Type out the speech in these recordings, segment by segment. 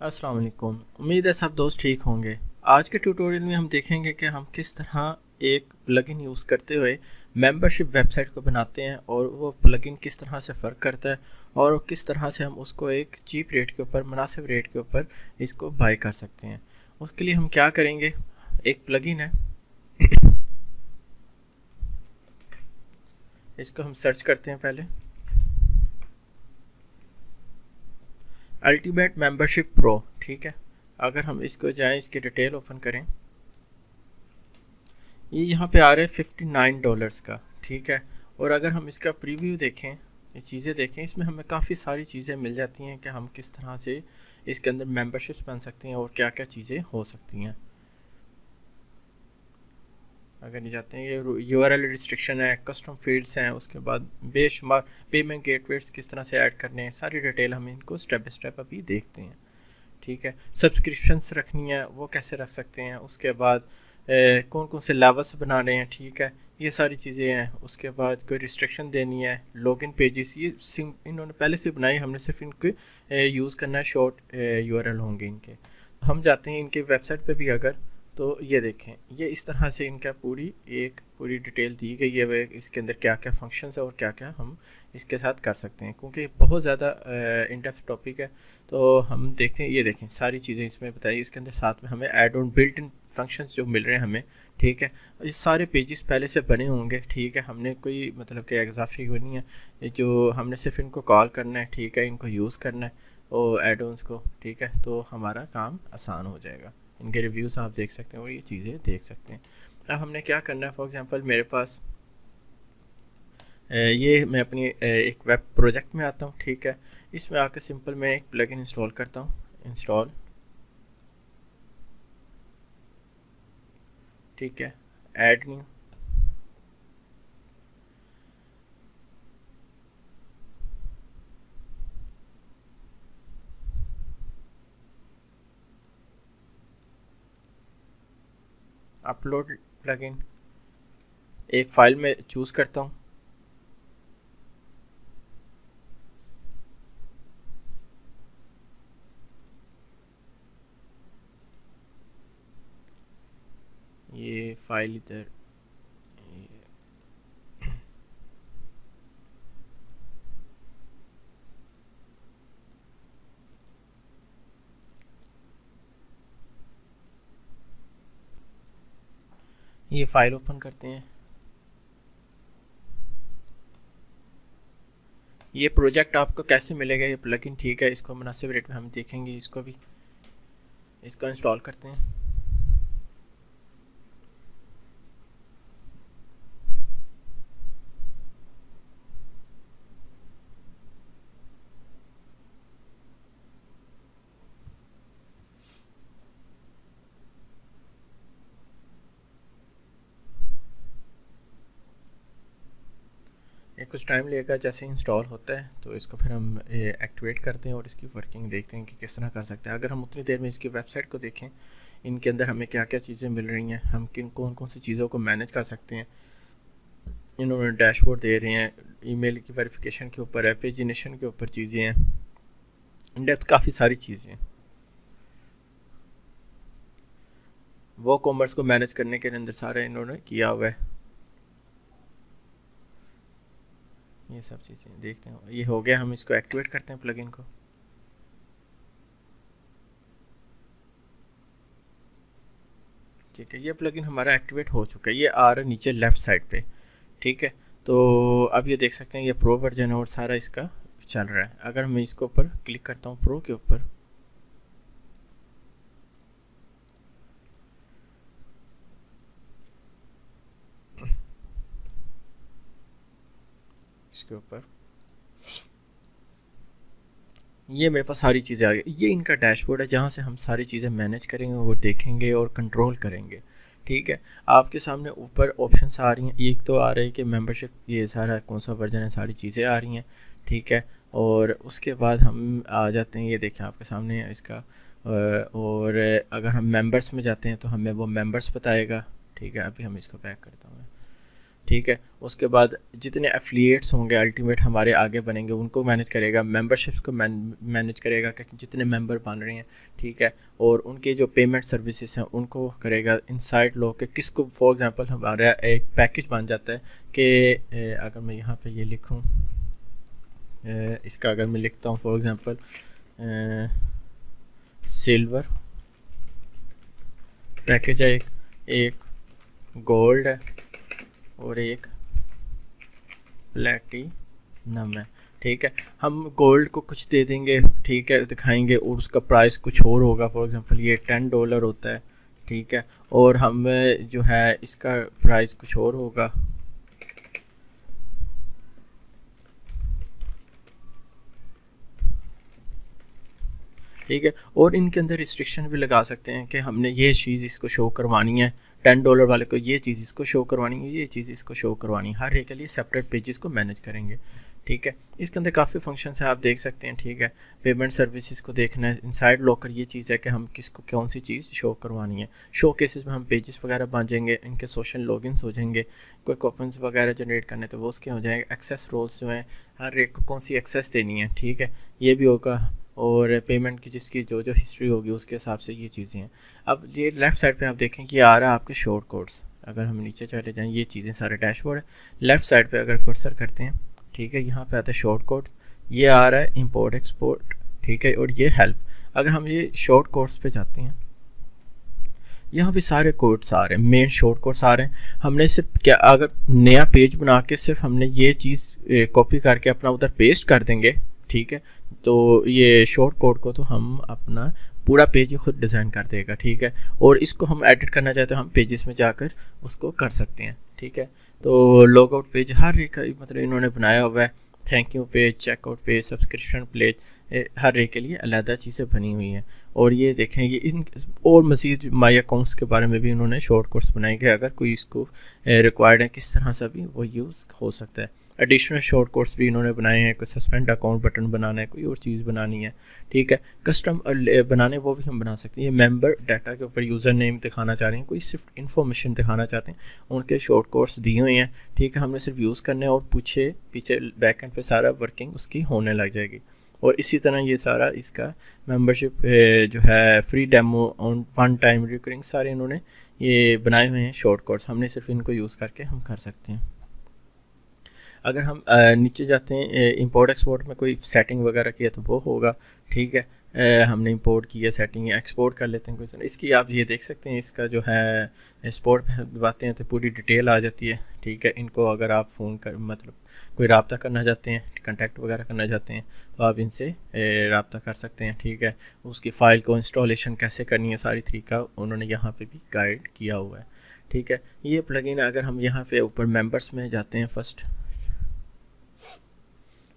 अस्सलाम वालेकुम। उम्मीद है सब दोस्त ठीक होंगे। आज के ट्यूटोरियल में हम देखेंगे कि हम किस तरह एक प्लगइन यूज़ करते हुए मेंबरशिप वेबसाइट को बनाते हैं और वो प्लगइन किस तरह से फ़र्क करता है और किस तरह से हम उसको एक चीप रेट के ऊपर, मुनासिब रेट के ऊपर इसको बाय कर सकते हैं। उसके लिए हम क्या करेंगे, एक प्लगइन है, इसको हम सर्च करते हैं पहले। अल्टीमेट मेंबरशिप प्रो, ठीक है। अगर हम इसको जाएं, इसकी डिटेल ओपन करें, ये यहाँ पे आ रहा है $59 का, ठीक है। और अगर हम इसका प्रीव्यू देखें, ये चीज़ें देखें, इसमें हमें काफ़ी सारी चीज़ें मिल जाती हैं कि हम किस तरह से इसके अंदर मेंबरशिप्स बन सकते हैं और क्या क्या चीज़ें हो सकती हैं। अगर नहीं जाते हैं, ये यूआरएल रिस्ट्रिक्शन है, कस्टम फील्ड्स हैं, उसके बाद बेशुमार पेमेंट गेटवेज किस तरह से ऐड करने हैं, सारी डिटेल हम इनको स्टेप बाय स्टेप अभी देखते हैं, ठीक है। सब्सक्रिप्शंस रखनी है, वो कैसे रख सकते हैं, उसके बाद कौन कौन से लेवल्स बनाने हैं, ठीक है, ये सारी चीज़ें हैं। उसके बाद कोई रिस्ट्रिक्शन देनी है, लॉगिन पेजेस, ये इन्होंने पहले से बनाई, हमने सिर्फ इनके यूज़ करना है, शॉर्ट यूआरएल होंगे इनके। हम जाते हैं इनके वेबसाइट पे भी अगर, तो ये देखें, ये इस तरह से इनका पूरी डिटेल दी गई है, वे इसके अंदर क्या क्या फंक्शंस है और क्या क्या हम इसके साथ कर सकते हैं, क्योंकि बहुत ज़्यादा इन डेप्थ टॉपिक है। तो हम देखते हैं, ये देखें सारी चीज़ें इसमें बताई, इसके अंदर साथ में हमें add on built in functions जो मिल रहे हैं हमें, ठीक है। इस सारे पेजेस पहले से बने होंगे, ठीक है, हमने कोई मतलब कि इजाफी नहीं है, ये जो हमने सिर्फ इनको कॉल करना है, ठीक है, इनको यूज़ करना है और एड ऑन्स को, ठीक है, तो हमारा काम आसान हो जाएगा। इनके रिव्यूज़ आप देख सकते हैं और ये चीज़ें देख सकते हैं। अब हमने क्या करना है, फॉर एग्जांपल मेरे पास ये मैं अपनी एक वेब प्रोजेक्ट में आता हूँ, ठीक है। इसमें आकर सिंपल मैं एक प्लगइन इंस्टॉल करता हूँ, इंस्टॉल, ठीक है, ऐड न्यू, अपलोड प्लगइन, एक फ़ाइल में चूज़ करता हूँ, ये फाइल इधर, ये फाइल ओपन करते हैं। ये प्रोजेक्ट आपको कैसे मिलेगा, ये प्लगइन, ठीक है, इसको मुनासिब रेट में हम देखेंगे, इसको भी, इसको इंस्टॉल करते हैं। ये कुछ टाइम लेगा, जैसे इंस्टॉल होता है तो इसको फिर हम एक्टिवेट करते हैं और इसकी वर्किंग देखते हैं कि किस तरह कर सकते हैं। अगर हम उतनी देर में इसकी वेबसाइट को देखें, इनके अंदर हमें क्या क्या चीज़ें मिल रही हैं, हम कौन कौन सी चीज़ों को मैनेज कर सकते हैं। इन्होंने डैशबोर्ड दे रहे हैं, ईमेल की वेरिफिकेशन के ऊपर है, पेजिनेशन के ऊपर चीज़ें हैं, इन डेप्थ काफ़ी सारी चीज़ें हैं। वो कॉमर्स को मैनेज करने के अंदर सारा इन्होंने किया हुआ है। ये सब चीज़ें देखते हैं, ये हो गया, हम इसको एक्टिवेट करते हैं प्लगइन को। ठीक है, ये प्लगइन हमारा एक्टिवेट हो चुका है, ये आ रहा है नीचे लेफ़्ट साइड पे, ठीक है। तो अब ये देख सकते हैं, ये प्रो वर्जन है और सारा इसका चल रहा है। अगर मैं इसके ऊपर क्लिक करता हूँ, प्रो के ऊपर, इसके ऊपर, ये मेरे पास सारी चीज़ें आ गई। ये इनका डैशबोर्ड है जहाँ से हम सारी चीज़ें मैनेज करेंगे और देखेंगे और कंट्रोल करेंगे, ठीक है। आपके सामने ऊपर ऑप्शंस आ रही हैं, एक तो आ रही है कि मेंबरशिप, ये सारा कौन सा वर्जन है, सारी चीज़ें आ रही हैं, ठीक है। और उसके बाद हम आ जाते हैं, ये देखें आपके सामने इसका, और अगर हम मेंबर्स में जाते हैं तो हमें वो मेंबर्स बताएगा, ठीक है। अभी हम इसको बैक करता हूँ, ठीक है। उसके बाद जितने एफिलिएट्स होंगे अल्टीमेट हमारे आगे बनेंगे उनको मैनेज करेगा, मेंबरशिप्स को मैनेज करेगा कि जितने मेंबर बन रहे हैं, ठीक है। और उनके जो पेमेंट सर्विसेज हैं उनको करेगा इनसाइड लो के किसको, फॉर एग्जांपल हमारा एक पैकेज बन जाता है कि अगर मैं यहाँ पे ये लिखूँ, इसका अगर मैं लिखता हूँ फॉर एग्जांपल सिल्वर पैकेज है, एक गोल्ड है और एक प्लेटिनम है, ठीक है। हम गोल्ड को कुछ दे देंगे, ठीक है, दिखाएंगे और उसका प्राइस कुछ और होगा, फॉर एग्जांपल ये $10 होता है, ठीक है। और हम जो है इसका प्राइस कुछ और होगा, ठीक है। और इनके अंदर रिस्ट्रिक्शन भी लगा सकते हैं कि हमने ये चीज़ इसको शो करवानी है, $10 वाले को ये चीज़ इसको शो करवानी है, ये चीज़ इसको शो करवानी है, हर एक के लिए सेपरेट पेजेस को मैनेज करेंगे, ठीक है। इसके अंदर काफ़ी फंक्शंस हैं, आप देख सकते हैं, ठीक है। पेमेंट सर्विसेज को देखना है, इनसाइड लॉकर ये चीज़ है कि हम किसको कौन सी चीज़ शो करवानी है। शो केसेस में हम पेजेस वगैरह बांधेंगे, इनके सोशल लॉगिन्स हो जाएंगे, कोई कूपन्स वगैरह जनरेट करने तो वो उसके हो जाएंगे। एक्सेस रोल्स जो हैं, हर एक को कौन सी एक्सेस देनी है, ठीक है, ये भी होगा। और पेमेंट की जिसकी जो जो हिस्ट्री होगी उसके हिसाब से ये चीज़ें हैं। अब ये लेफ़्ट साइड पे आप देखें कि आ रहा है आपके शॉर्ट कोड्स, अगर हम नीचे चले जाएं ये चीज़ें सारे डैशबोर्ड है, लेफ़्ट साइड पे अगर कर्सर करते हैं, ठीक है, यहाँ पे आता है शॉर्ट कोड्स, ये आ रहा है इंपोर्ट एक्सपोर्ट, ठीक है, और ये हेल्प। अगर हम ये शॉर्ट कोड्स पे जाते हैं, यहाँ पे सारे कोड्स आ रहे हैं, मेन शॉर्ट कोड्स आ रहे हैं। हमने सिर्फ क्या, अगर नया पेज बना के सिर्फ हमने ये चीज़ कॉपी करके अपना उधर पेस्ट कर देंगे, ठीक है, तो ये शॉर्ट कोड को तो हम अपना पूरा पेज ही खुद डिज़ाइन कर देगा, ठीक है। और इसको हम एडिट करना चाहते हैं, हम पेजेस में जाकर उसको कर सकते हैं, ठीक है। तो लॉग आउट पेज हर एक मतलब इन्होंने बनाया हुआ है, thank you page, checkout page, subscription page, हर एक के लिए अलग चीज़ें बनी हुई हैं। और ये देखें ये इन और मज़ीद माई अकाउंट्स के बारे में भी इन्होंने शॉर्ट कोड्स बनाए गए, अगर कोई इसको रिक्वायर्ड है किस तरह से भी वो यूज़ हो सकता है। एडिशनल शॉर्ट कोड्स भी इन्होंने बनाए हैं, कोई सस्पेंड अकाउंट बटन बनाना है, कोई और चीज़ बनानी है, ठीक है। कस्टम बनाने वो भी हम बना सकते हैं। ये मेंबर डाटा के ऊपर यूज़र नेम दिखाना चाह रहे हैं, कोई सिर्फ इन्फॉर्मेशन दिखाना चाहते हैं, उनके शॉर्ट कोड्स दिए हुए हैं, ठीक है। हमने सिर्फ यूज़ करने और पीछे बैक एंड पे सारा वर्किंग उसकी होने लग जाएगी। और इसी तरह ये सारा इसका मेंबरशिप जो है free demo on one time recurring सारे इन्होंने ये बनाए हुए हैं शॉर्ट कोड्स, हमने सिर्फ इनको यूज़ करके हम कर सकते हैं। अगर हम नीचे जाते हैं इंपोर्ट एक्सपोर्ट में कोई सेटिंग वगैरह की है तो वो होगा, ठीक है। हमने इंपोर्ट की है सेटिंग, एक्सपोर्ट कर लेते हैं कोई, इसकी आप ये देख सकते हैं, इसका जो है एक्सपोर्ट पे दबाते हैं तो पूरी डिटेल आ जाती है, ठीक है। इनको अगर आप फ़ोन कर मतलब कोई रब्ता करना चाहते हैं, कॉन्टैक्ट वगैरह करना चाहते हैं तो आप इनसे रब्ता कर सकते हैं, ठीक है। उसकी फ़ाइल को इंस्टॉलेशन कैसे करनी है सारी तरीका उन्होंने यहाँ पे भी गाइड किया हुआ है, ठीक है। ये प्लगइन अगर हम यहाँ पे ऊपर मेंबर्स में जाते हैं फर्स्ट,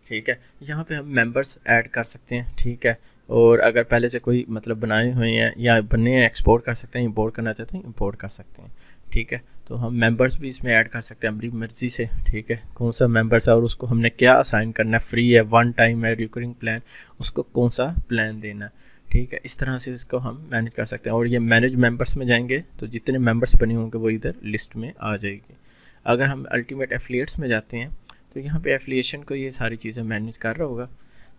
ठीक है, यहाँ पे हम मेंबर्स ऐड कर सकते हैं, ठीक है। और अगर पहले से कोई मतलब बनाए हुए हैं या बने हैं, एक्सपोर्ट कर सकते हैं, इंपोर्ट करना चाहते हैं इंपोर्ट कर सकते हैं, ठीक है। तो हम मेंबर्स भी इसमें ऐड कर सकते हैं अपनी मर्ज़ी से, ठीक है, कौन सा मेंबर्स है और उसको हमने क्या असाइन करना है, फ्री है, वन टाइम है, रिकरिंग प्लान, उसको कौन सा प्लान देना है, ठीक है। इस तरह से इसको हम मैनेज कर सकते हैं। और ये मैनेज मेंबर्स में जाएंगे तो जितने मेंबर्स बने होंगे वो इधर लिस्ट में आ जाएगी। अगर हम अल्टीमेट एफिलिएट्स में जाते हैं तो यहाँ पे एफिलिएशन को ये सारी चीज़ें मैनेज कर रहा होगा।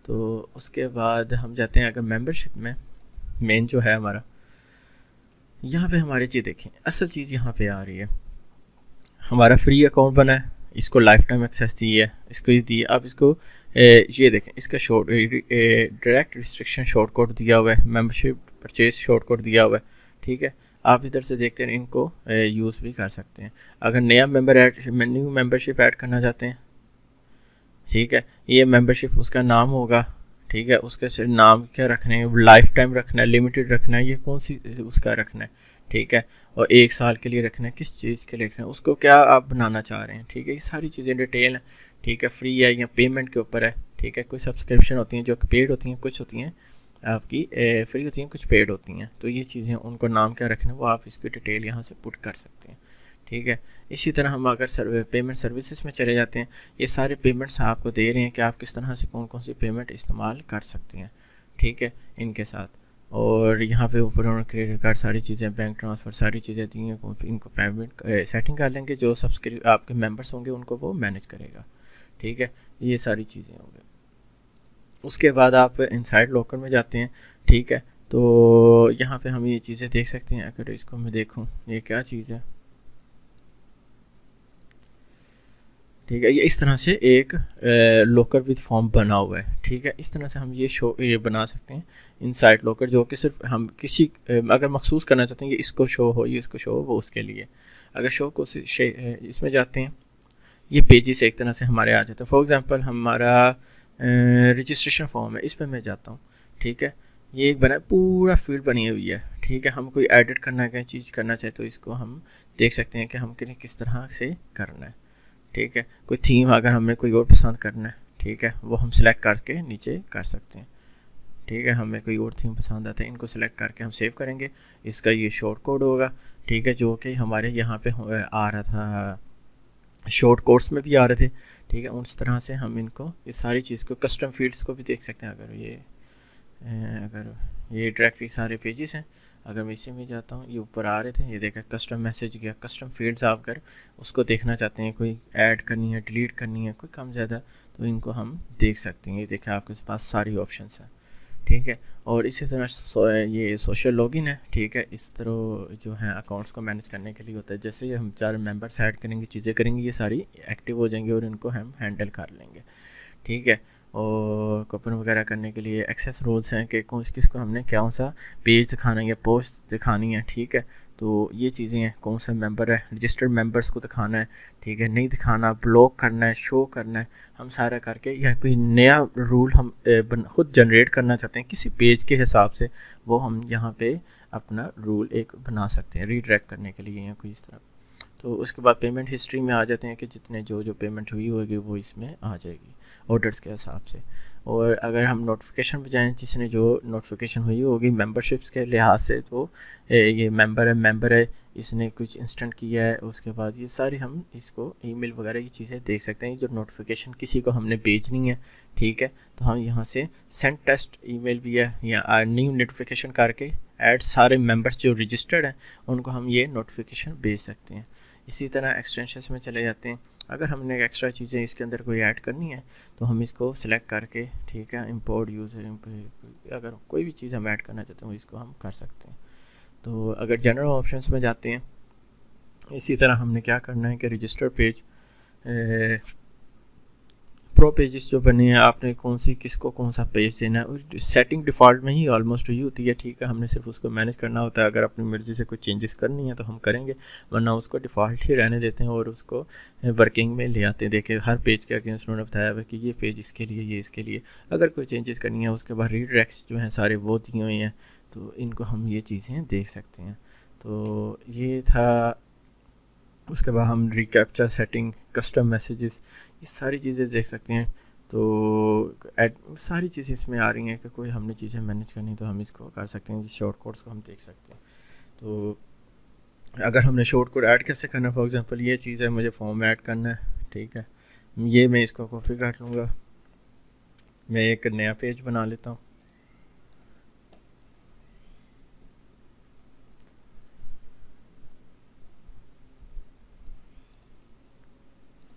तो उसके बाद हम जाते हैं अगर मेंबरशिप में, मेन जो है हमारा, यहाँ पे हमारी चीज़ देखें, असल चीज़ यहाँ पे आ रही है, हमारा फ्री अकाउंट बना है, इसको लाइफ टाइम एक्सेस दी है, इसको ये दी है। अब इसको ये देखें, इसका short direct restriction short code दिया हुआ है, मेंबरशिप परचेज शॉर्ट कोड दिया हुआ है, ठीक है। आप इधर से देखते हैं, इनको यूज़ भी कर सकते हैं। अगर नया न्यू मेंबरशिप ऐड करना चाहते हैं, ठीक है, ये मेंबरशिप उसका नाम होगा, ठीक है, उसके से नाम क्या रखना है, लाइफ टाइम रखना है, लिमिटेड रखना है, ये कौन सी उसका रखना है, ठीक है। और 1 साल के लिए रखना है, किस चीज़ के लिए रखना है, उसको क्या आप बनाना चाह रहे हैं, ठीक है। ये सारी चीज़ें डिटेल हैं, ठीक है। फ्री है या पेमेंट के ऊपर है, ठीक है। कोई सब्सक्रिप्शन होती हैं जो पेड होती हैं, कुछ होती हैं आपकी फ्री होती हैं, कुछ पेड होती हैं। तो ये चीज़ें उनको नाम क्या रखना है वो आप इसकी डिटेल यहाँ से पुट कर सकते हैं, ठीक है। इसी तरह हम अगर पेमेंट सर्विसेज में चले जाते हैं, ये सारे पेमेंट्स आपको दे रहे हैं कि आप किस तरह से कौन कौन सी पेमेंट इस्तेमाल कर सकते हैं, ठीक है, इनके साथ। और यहाँ पे ऊपर उन्होंने क्रेडिट कार्ड सारी चीज़ें, बैंक ट्रांसफ़र सारी चीज़ें दी हैं। इनको पेमेंट सेटिंग कर लेंगे, जो सब्सक्रिप आपके मेंबर्स होंगे उनको वो मैनेज करेगा। ठीक है, ये सारी चीज़ें होंगी। उसके बाद आप इनसाइड लॉकर में जाते हैं। ठीक है, तो यहाँ पे हम ये चीज़ें देख सकते हैं। अगर इसको मैं देखूँ, ये क्या चीज़ है, ठीक है, ये इस तरह से एक लॉकर विद फॉर्म बना हुआ है। ठीक है, इस तरह से हम ये बना सकते हैं इनसाइड लॉकर, जो कि सिर्फ हम किसी अगर मखसूस करना चाहते हैं कि इसको शो हो, ये इसको शो हो, वो उसके लिए। अगर शो को इसमें जाते हैं, ये पेजेस एक तरह से हमारे आ जाते हैं। फॉर एग्जांपल हमारा रजिस्ट्रेशन फॉर्म है, इस पर मैं जाता हूँ। ठीक है, ये एक बना पूरा फील्ड बनी हुई है। ठीक है, हम कोई एडिट करना है, चीज़ करना चाहे तो इसको हम देख सकते हैं कि हम किस तरह से करना है। ठीक है, कोई थीम अगर हमें कोई और पसंद करना है, ठीक है, वो हम सिलेक्ट करके नीचे कर सकते हैं। ठीक है, हमें कोई और थीम पसंद आता है, इनको सेलेक्ट करके हम सेव करेंगे। इसका ये शॉर्ट कोड होगा। ठीक है, जो कि हमारे यहाँ पे आ रहा था, शॉर्ट कोर्स में भी आ रहे थे। ठीक है, उस तरह से हम इनको इस सारी चीज़ को, कस्टम फील्ड्स को भी देख सकते हैं। अगर ये डायरेक्टरी सारे पेजेस हैं, अगर मैं इसी में जाता हूँ, ये ऊपर आ रहे थे, ये देखा कस्टम मैसेज गया, कस्टम फील्ड्स। आप अगर उसको देखना चाहते हैं, कोई ऐड करनी है, डिलीट करनी है, कोई कम ज़्यादा, तो इनको हम देख सकते हैं। ये देखा, आपके पास सारी ऑप्शंस हैं। ठीक है, और इसी तरह ये सोशल लॉगिन है। ठीक है, इस तरह जो है अकाउंट्स को मैनेज करने के लिए होता है। जैसे ही हम 4 मेंबर्स ऐड करेंगे, चीज़ें करेंगे, ये सारी एक्टिव हो जाएंगी और इनको हम हैंडल कर लेंगे। ठीक है, और कूपन वगैरह करने के लिए एक्सेस रूल्स हैं कि किसको हमने कौन सा पेज दिखाना है या पोस्ट दिखानी है। ठीक है, तो ये चीज़ें हैं, कौन सा मेंबर है, रजिस्टर्ड मेंबर्स को दिखाना है, ठीक है, नहीं दिखाना, ब्लॉक करना है, शो करना है, हम सारा करके, या कोई नया रूल हम खुद जनरेट करना चाहते हैं किसी पेज के हिसाब से, वो हम यहाँ पे अपना रूल एक बना सकते हैं रीडायरेक्ट करने के लिए या कोई इस तरह। तो उसके बाद पेमेंट हिस्ट्री में आ जाते हैं कि जितने जो पेमेंट हुई होगी वो इसमें आ जाएगी ऑर्डर्स के हिसाब से। और अगर हम नोटिफिकेशन पे जाएँ, जिसने जो नोटिफिकेशन हुई होगी मेंबरशिप्स के लिहाज से, तो ये मेंबर है, इसने कुछ इंस्टेंट किया है, उसके बाद ये सारी हम इसको ईमेल वगैरह की चीज़ें देख सकते हैं। जो नोटिफिकेशन किसी को हमने भेजनी है, ठीक है, तो हम यहाँ से सेंड टेस्ट ईमेल भी है, या न्यू नोटिफिकेशन करके ऐड सारे मेंबर्स जो रजिस्टर्ड हैं उनको हम ये नोटिफिकेशन भेज सकते हैं। इसी तरह एक्सटेंशंस में चले जाते हैं। अगर हमने एक्स्ट्रा चीज़ें इसके अंदर कोई ऐड करनी है तो हम इसको सिलेक्ट करके, ठीक है, इंपोर्ट यूज़र, अगर कोई भी चीज़ हम ऐड करना चाहते हैं इसको हम कर सकते हैं। तो अगर जनरल ऑप्शंस में जाते हैं, इसी तरह हमने क्या करना है कि रजिस्टर पेज, प्रो पेजेस जो बने हैं, आपने किसको कौन सा पेज देना है, सेटिंग डिफ़ॉल्ट में ही ऑलमोस्ट हुई होती है। ठीक है, हमने सिर्फ उसको मैनेज करना होता है। अगर अपनी मर्ज़ी से कोई चेंजेस करनी है तो हम करेंगे, वरना उसको डिफ़ॉल्ट ही रहने देते हैं और उसको वर्किंग में ले आते हैं। देखिए, हर पेज के अगेंस्ट उन्होंने बताया हुआ कि ये पेज इसके लिए, ये इसके लिए। अगर कोई चेंजेस करनी है, उसके बाद रीडायरेक्ट्स जो हैं सारे वो दिए हुए हैं, तो इनको हम ये चीज़ें देख सकते हैं। तो ये था। उसके बाद हम रिकैप्चा सेटिंग, कस्टम मैसेजेस, ये सारी चीज़ें देख सकते हैं। तो सारी चीज़ें इसमें आ रही हैं कि कोई हमने चीज़ें मैनेज करनी तो हम इसको कर सकते हैं। जिस शॉर्ट कोड्स को हम देख सकते हैं। तो अगर हमने शॉर्ट कोड ऐड कैसे करना है, फॉर एग्जांपल ये चीज़ है, मुझे फॉर्म ऐड करना है। ठीक है, ये मैं इसको कॉपी कर लूँगा, मैं एक नया पेज बना लेता हूँ।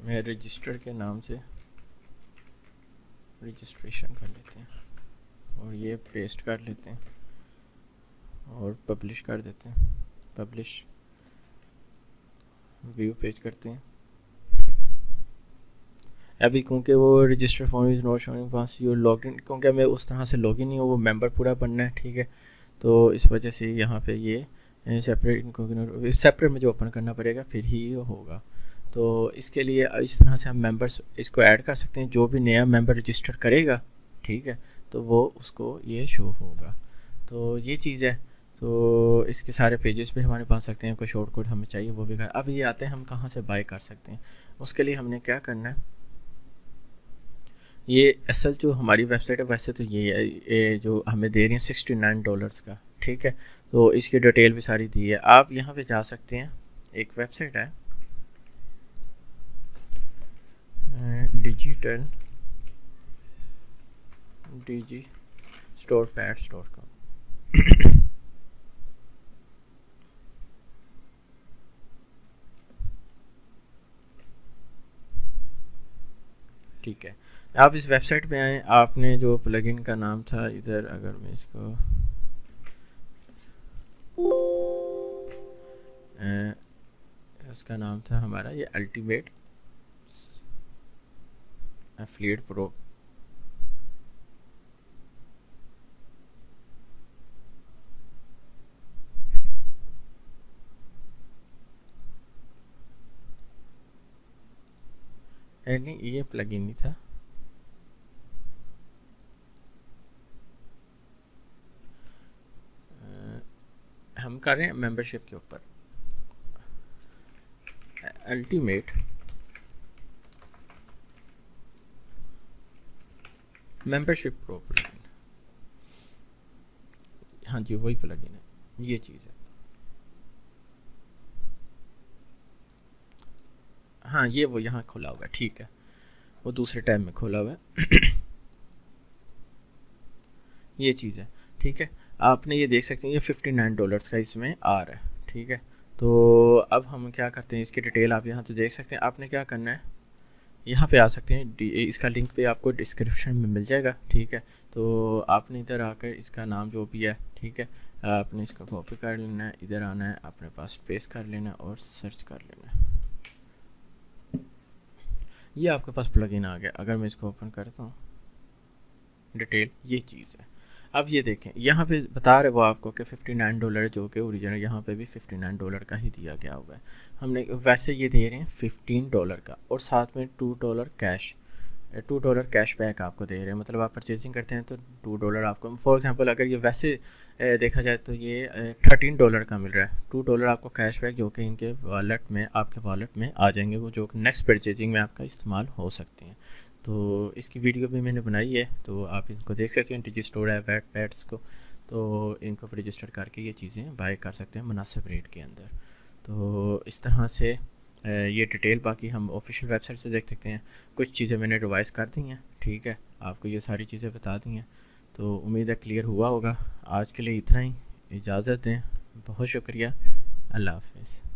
मैं रजिस्टर के नाम से रजिस्ट्रेशन कर लेते हैं और ये पेस्ट कर लेते हैं और पब्लिश कर देते हैं। पब्लिश, व्यू पेज करते हैं। अभी क्योंकि वो register form is not showing once you log in, क्योंकि मैं उस तरह से लॉग इन नहीं हूँ, वो मेंबर पूरा बनना है। ठीक है, तो इस वजह से यहाँ पे ये सेपरेट मुझे ओपन करना पड़ेगा, फिर ही होगा। तो इसके लिए इस तरह से हम मेंबर्स इसको ऐड कर सकते हैं। जो भी नया मेंबर रजिस्टर करेगा, ठीक है, तो वो उसको ये शो होगा। तो ये चीज़ है। तो इसके सारे पेजेस भी हमारे पास सकते हैं। कोई शॉर्ट कोड हमें चाहिए वो भी कर। अब ये आते हैं हम कहाँ से बाय कर सकते हैं। उसके लिए हमने क्या करना है, ये असल जो हमारी वेबसाइट है, वैसे तो ये जो हमें दे रही हैं $69 का। ठीक है, तो इसकी डिटेल भी सारी दी है। आप यहाँ पे जा सकते हैं, एक वेबसाइट है डिजिटल DigiStorePads.com। ठीक है, आप इस वेबसाइट पे आएँ, आपने जो प्लगइन का नाम था इधर, अगर मैं इसको उसका नाम था हमारा ये अल्टीमेट एफिलिएट प्रो। नहीं, ये प्लगइन नहीं था। हम कर रहे हैं मेंबरशिप के ऊपर, अल्टीमेट मेंबरशिप प्रो प्लगइन। हाँ जी, वही प्लगइन है, ये चीज़ है। हाँ, ये वो यहाँ खुला हुआ है, ठीक है, वो दूसरे टैब में खोला हुआ है। ये चीज़ है, ठीक है। आपने ये देख सकते हैं, ये $59 का इसमें आ रहा है, ठीक है। तो अब हम क्या करते हैं, इसकी डिटेल आप यहाँ से देख सकते हैं। आपने क्या करना है, यहाँ पे आ सकते हैं, इसका लिंक पे आपको डिस्क्रिप्शन में मिल जाएगा, ठीक है। तो आपने इधर आकर इसका नाम जो भी है, ठीक है, आपने इसका कॉपी कर लेना है, इधर आना है, अपने पास पेस्ट कर लेना है और सर्च कर लेना है। ये आपके पास प्लगइन आ गया। अगर मैं इसको ओपन करता हूँ, डिटेल ये चीज़ है। अब ये देखें, यहाँ पे बता रहे वो आपको कि $59 जो कि ओरिजिनल यहाँ पे भी $59 का ही दिया गया हुआ है। हमने वैसे ये दे रहे हैं $15 का, और साथ में $2 कैश बैक आपको दे रहे हैं। मतलब आप परचेजिंग करते हैं तो $2 आपको, फॉर एग्जांपल अगर ये वैसे देखा जाए तो ये $13 का मिल रहा है। $2 आपको कैश बैक जो कि इनके वॉलेट में, आपके वॉलेट में आ जाएंगे, वो जो नेक्स्ट परचेजिंग में आपका इस्तेमाल हो सकते हैं। तो इसकी वीडियो भी मैंने बनाई है, तो आप इनको देख सकते हैं, रजिस्टर्ड है पैड्स को, तो इनको रजिस्टर करके ये चीज़ें बाय कर सकते हैं मुनासिब रेट के अंदर। तो इस तरह से ये डिटेल बाकी हम ऑफिशियल वेबसाइट से देख सकते हैं। कुछ चीज़ें मैंने रिवाइज़ कर दी हैं, ठीक है, आपको ये सारी चीज़ें बता दी हैं। तो उम्मीद है क्लियर हुआ होगा। आज के लिए इतना ही, इजाज़त दें, बहुत शुक्रिया, अल्लाह हाफ़िज़।